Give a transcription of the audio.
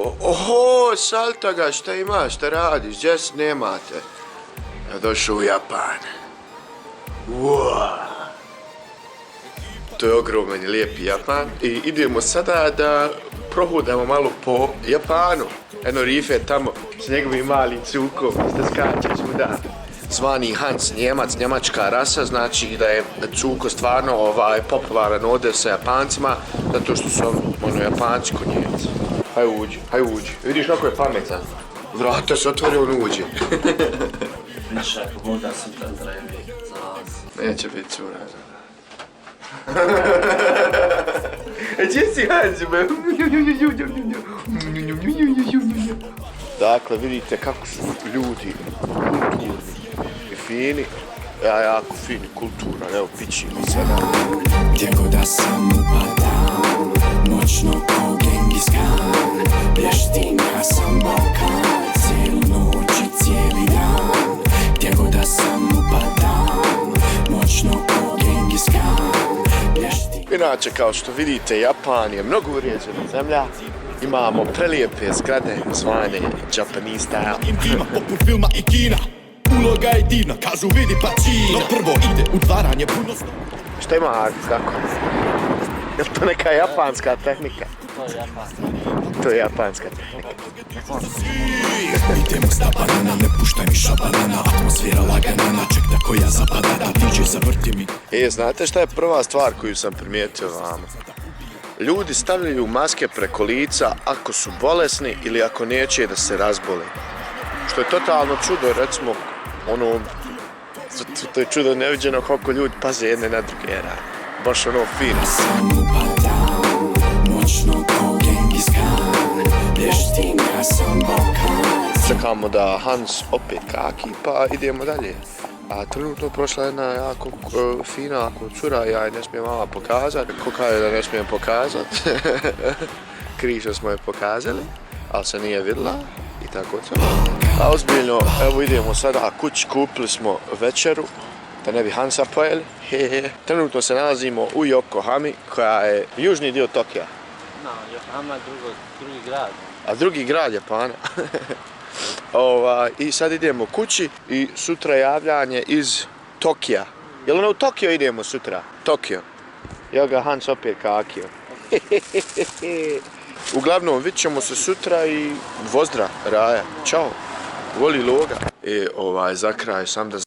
Oho, Saltaga, šta imaš, šta radiš, gdje si, nemate? Ja došao u Japan. Wow. To je ogroman i lijepi Japan i idemo sada da prohodamo malo po Japanu. Eno Rife tamo s njegovim malim cukom, što skače svuda. Zvani Hans, Njemac, njemačka rasa, znači da je cuko stvarno popularan ovdje sa Japancima, zato što su ono Japanci kod Njemci. Haj uđi. Vidiš kako je pametan. Vrata se otvore, on uđe. Više ako možda sutra trebi za vas. Neće biti cura. Gdje si Hans? Dakle, vidite kako su ljudi kulturni i fini. Jako fini, kulturan, evo pići mi sada. Gdje god da sam upadam, noćno ko Genghis Khan, Blještin, ja sam Balkan, cijelu noć i cijeli dan. Gdje god da sam upadam, noćno ko Genghis Khan, Blještin. Inače, kao što vidite, Japan je mnogo uređena zemlja. Imamo prelijepe zgrade zvane Japanese style. Intima poput filma i kina, uloga je divna, kažu vidi Pacino. Prvo ide utvaranje punosti. Šta ima Haris, kako? Je li to neka japanska tehnika? To je Japan. To je japanska tehnika. Idemo sta banana, ne puštaj mi šabanana, atmosfera laganana, ček da koja zapada, da DJ zavrti mi. Znate šta je prva stvar koju sam primijetio vama? Ljudi stavljaju maske preko lica ako su bolesni ili ako neće da se razbole. Što je totalno čudo, recimo, to je čudo neviđeno koliko ljudi paze jedne na druge, baš ono fino. Sam upadam, noćno ko Genghis Khan, Blještin, ja sam Balkan. Čekamo da Hans opet kaki, pa idemo dalje. A trenutno prošla jedna jako fina cura, ja je ne smijem vama pokazati. Ko kaže da ne smijem pokazati? Krišo smo je pokazali, ali se nije vidjela i tako to. A ozbiljno, evo idemo sada kući, kupili smo večeru, da ne bi Hansa pojeli. Trenutno se nalazimo u Yokohami, koja je južni dio Tokija. No, Yokohama je drugi grad. A drugi grad Japana. I sad idemo kući i sutra javljanje iz Tokija. Jel ono u Tokio idemo sutra? Tokio. Jel ga Hans opet kakio. Uglavnom, vidit ćemo se sutra i vozdra, Raja. Ćao. Voli Loga. Za kraj sam da